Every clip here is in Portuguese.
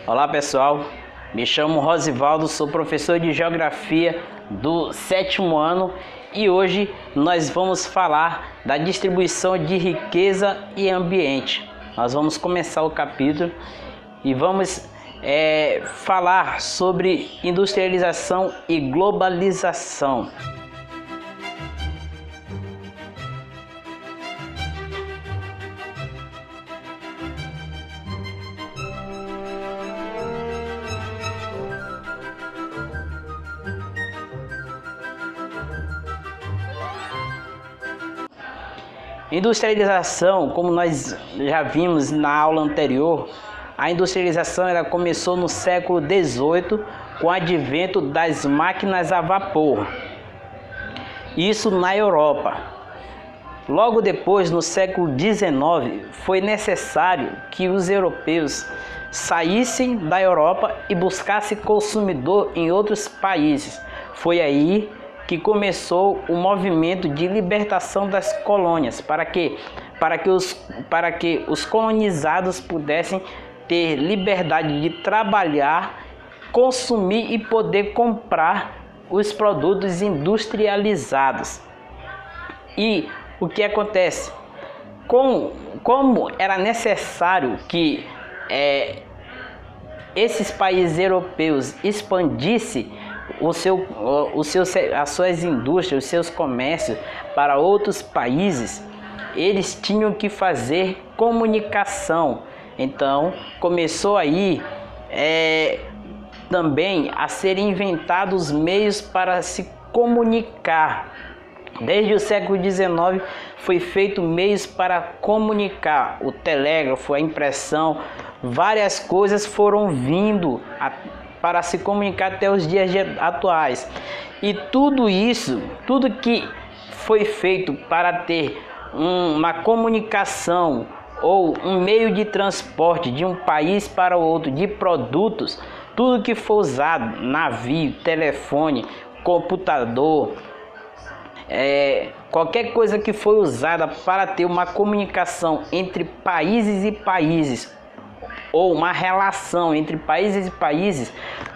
Olá pessoal, me chamo Rosivaldo, sou professor de Geografia do 7º ano e hoje nós vamos falar da distribuição de riqueza e ambiente. Nós vamos começar o capítulo e vamos falar sobre industrialização e globalização. Industrialização, como nós já vimos na aula anterior, a industrialização ela começou no século XVIII com o advento das máquinas a vapor. Isso na Europa. Logo depois, no século XIX, foi necessário que os europeus saíssem da Europa e buscassem consumidor em outros países. Foi aí que começou o movimento de libertação das colônias, para que os colonizados pudessem ter liberdade de trabalhar, consumir e poder comprar os produtos industrializados. E o que acontece? Como era necessário que esses países europeus expandissem as suas indústrias, os seus comércios para outros países, eles tinham que fazer comunicação. Então começou aí também a serem inventados meios para se comunicar. Desde o século XIX foi feito meios para comunicar, o telégrafo, a impressão, várias coisas foram vindo para se comunicar até os dias atuais. E tudo isso, tudo que foi feito para ter uma comunicação ou um meio de transporte de um país para o outro de produtos, tudo que for usado, navio, telefone, computador, qualquer coisa que foi usada para ter uma comunicação entre países e países, ou uma relação entre países e países,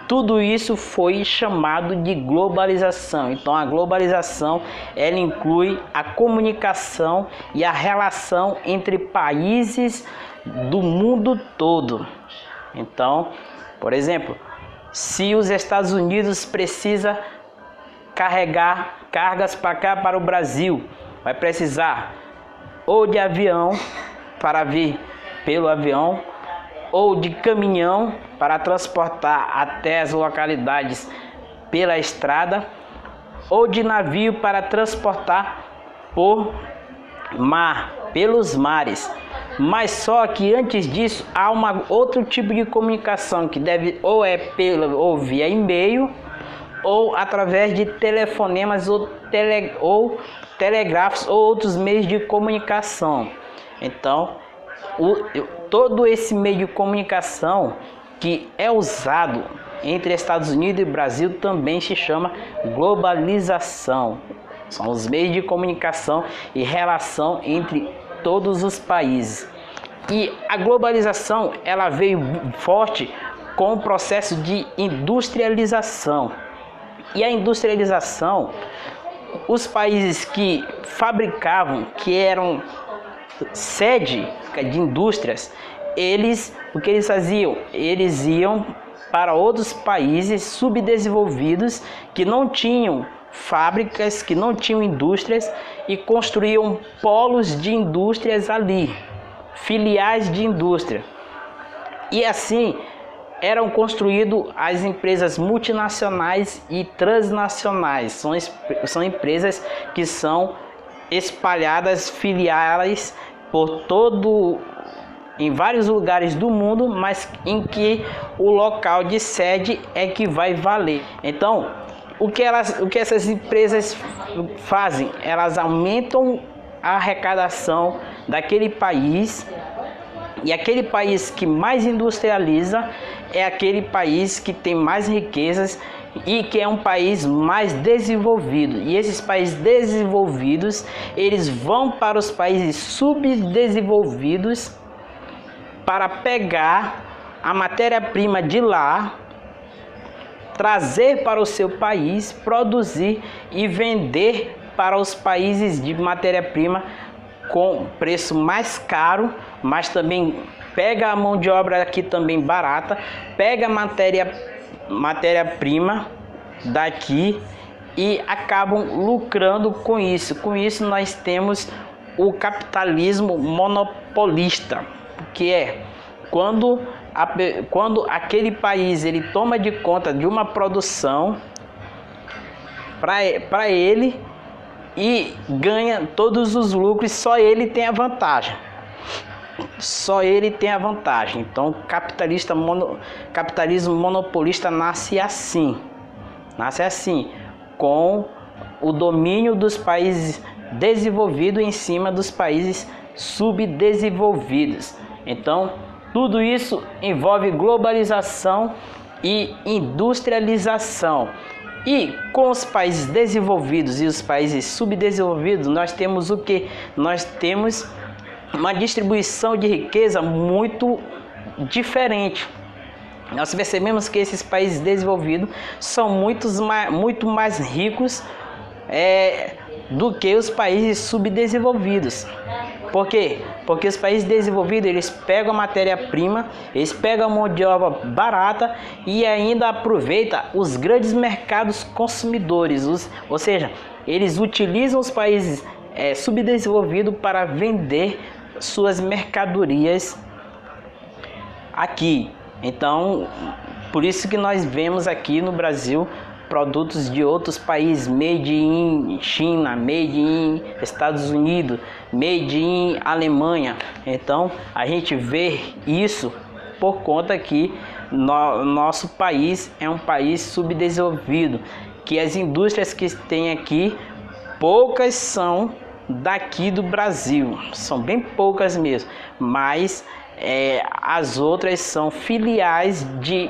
tudo isso foi chamado de globalização. Então a globalização ela inclui a comunicação e a relação entre países do mundo todo. Então, por exemplo, se os Estados Unidos precisa carregar cargas para cá, para o Brasil, vai precisar ou de avião para vir pelo avião, ou de caminhão para transportar até as localidades pela estrada, ou de navio para transportar por mar, pelos mares. Mas só que antes disso há outro tipo de comunicação que deve ou via e-mail ou através de telefonemas ou telégrafos ou outros meios de comunicação. Então todo esse meio de comunicação que é usado entre Estados Unidos e Brasil também se chama globalização. São os meios de comunicação e relação entre todos os países. E a globalização ela veio forte com o processo de industrialização. E a industrialização, os países que fabricavam, que eram sede de indústrias, o que eles faziam? Eles iam para outros países subdesenvolvidos que não tinham fábricas, que não tinham indústrias e construíam polos de indústrias ali, filiais de indústria. E assim eram construídas as empresas multinacionais e transnacionais. São empresas que são espalhadas, filiais em vários lugares do mundo, mas em que o local de sede é que vai valer. Então, o que essas empresas fazem? Elas aumentam a arrecadação daquele país, e aquele país que mais industrializa é aquele país que tem mais riquezas e que é um país mais desenvolvido. E esses países desenvolvidos, eles vão para os países subdesenvolvidos para pegar a matéria-prima de lá, trazer para o seu país, produzir e vender para os países de matéria-prima com preço mais caro, mas também pega a mão de obra aqui também barata, pega a matéria-prima daqui e acabam lucrando com isso. Com isso nós temos o capitalismo monopolista, que é quando aquele país ele toma de conta de uma produção para ele e ganha todos os lucros, só ele tem a vantagem. Só ele tem a vantagem. Então o capitalismo monopolista nasce assim, com o domínio dos países desenvolvidos em cima dos países subdesenvolvidos. Então tudo isso envolve globalização e industrialização. E com os países desenvolvidos e os países subdesenvolvidos, nós temos o que? Nós temos uma distribuição de riqueza muito diferente. Nós percebemos que esses países desenvolvidos são muito mais ricos do que os países subdesenvolvidos. Por quê? Porque os países desenvolvidos, eles pegam a matéria-prima, eles pegam a mão de obra barata e ainda aproveitam os grandes mercados consumidores, ou seja, eles utilizam os países subdesenvolvidos para vender suas mercadorias aqui. Então, por isso que nós vemos aqui no Brasil produtos de outros países, made in China, made in Estados Unidos, made in Alemanha. Então a gente vê isso por conta que nosso país é um país subdesenvolvido, que as indústrias que tem aqui, poucas são daqui do Brasil, são bem poucas mesmo, mas as outras são filiais de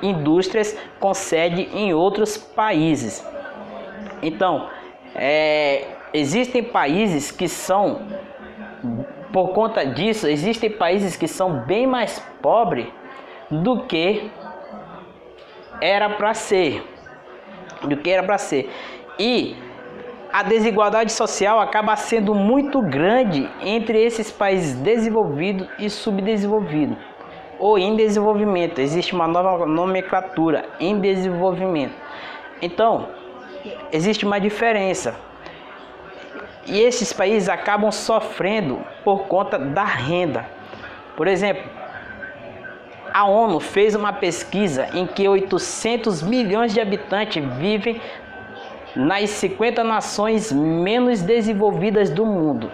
indústrias com sede em outros países. Então, existem países que são, por conta disso, existem países que são bem mais pobres do que era para ser, e a desigualdade social acaba sendo muito grande entre esses países desenvolvidos e subdesenvolvidos, ou em desenvolvimento. Existe uma nova nomenclatura, em desenvolvimento. Então, existe uma diferença. E esses países acabam sofrendo por conta da renda. Por exemplo, a ONU fez uma pesquisa em que 800 milhões de habitantes vivem nas 50 nações menos desenvolvidas do mundo.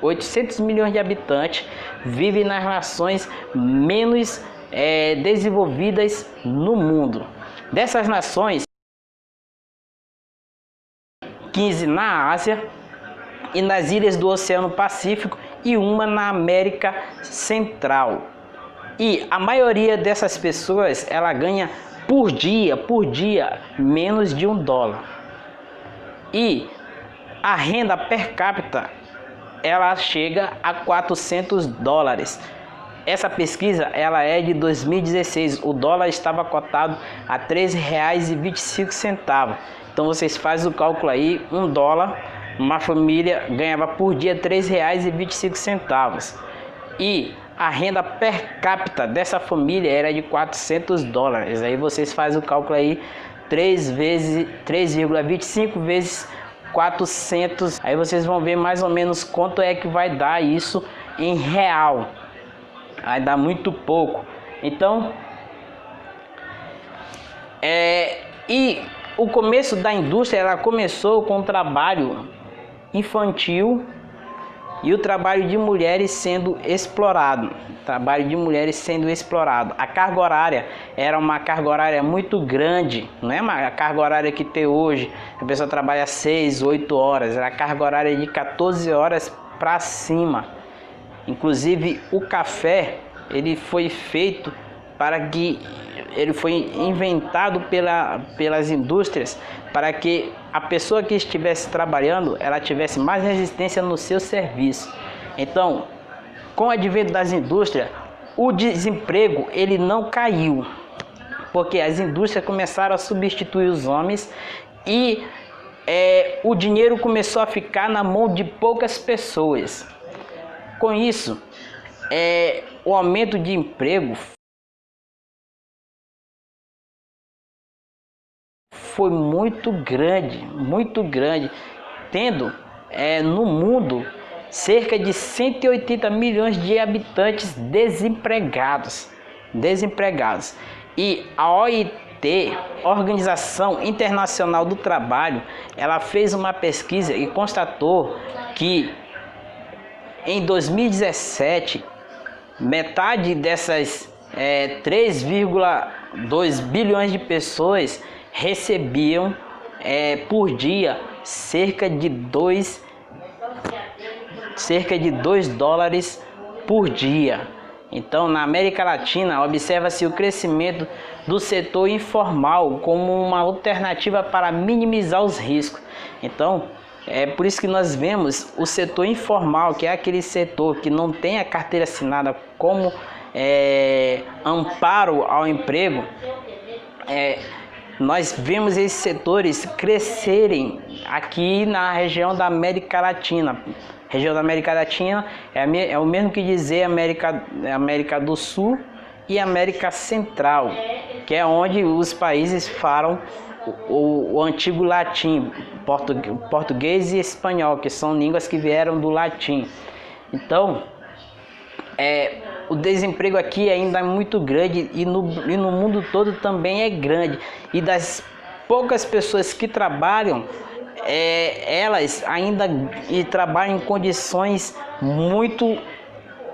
800 milhões de habitantes vivem nas nações menos desenvolvidas no mundo. Dessas nações, 15 na Ásia e nas ilhas do Oceano Pacífico e uma na América Central. E a maioria dessas pessoas, ela ganha por dia menos de $1. E a renda per capita, ela chega a $400. Essa pesquisa, ela é de 2016. O dólar estava cotado a R$ 3,25. Então vocês fazem o cálculo aí, $1, uma família ganhava por dia R$ 3,25. E a renda per capita dessa família era de $400. Aí vocês fazem o cálculo aí, 3,25 vezes 400. Aí vocês vão ver mais ou menos quanto é que vai dar isso em real. Vai dar muito pouco. Então, e o começo da indústria, ela começou com o trabalho infantil e o trabalho de mulheres sendo explorado. A carga horária era uma carga horária muito grande, não é a carga horária que tem hoje. A pessoa trabalha 6, 8 horas, era a carga horária de 14 horas para cima. Inclusive o café, ele foi feito ele foi inventado pelas indústrias para que a pessoa que estivesse trabalhando, ela tivesse mais resistência no seu serviço. Então, com o advento das indústrias, o desemprego ele não caiu, porque as indústrias começaram a substituir os homens e o dinheiro começou a ficar na mão de poucas pessoas. Com isso, o aumento de emprego foi muito grande, tendo no mundo cerca de 180 milhões de habitantes desempregados. E a OIT, Organização Internacional do Trabalho, ela fez uma pesquisa e constatou que em 2017, metade dessas 3,2 bilhões de pessoas recebiam por dia cerca de 2 dólares por dia. Então, na América Latina, observa-se o crescimento do setor informal como uma alternativa para minimizar os riscos. Então, é por isso que nós vemos o setor informal, que é aquele setor que não tem a carteira assinada como amparo ao emprego. Nós vemos esses setores crescerem aqui na região da América Latina. Região da América Latina é o mesmo que dizer América do Sul e América Central, que é onde os países falam o antigo latim, português e espanhol, que são línguas que vieram do latim. Então, o desemprego aqui ainda é muito grande e no mundo todo também é grande. E das poucas pessoas que trabalham, elas ainda trabalham em condições muito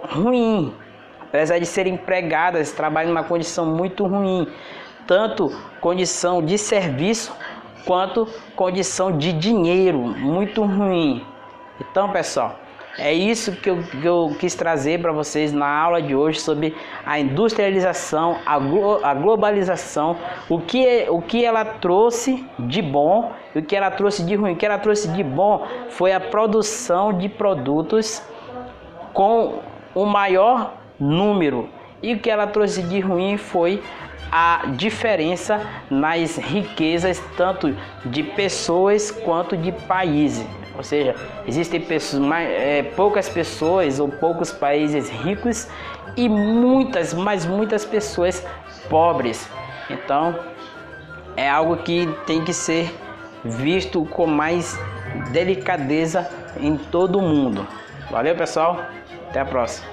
ruins. Apesar de serem empregadas, trabalham em uma condição muito ruim. Tanto condição de serviço quanto condição de dinheiro muito ruim. Então, pessoal, é isso que eu quis trazer para vocês na aula de hoje sobre a industrialização, a globalização, o que ela trouxe de bom e o que ela trouxe de ruim. O que ela trouxe de bom foi a produção de produtos com o maior número, e o que ela trouxe de ruim foi a diferença nas riquezas, tanto de pessoas quanto de países. Ou seja, existem poucas pessoas ou poucos países ricos e muitas pessoas pobres. Então, é algo que tem que ser visto com mais delicadeza em todo o mundo. Valeu, pessoal. Até a próxima.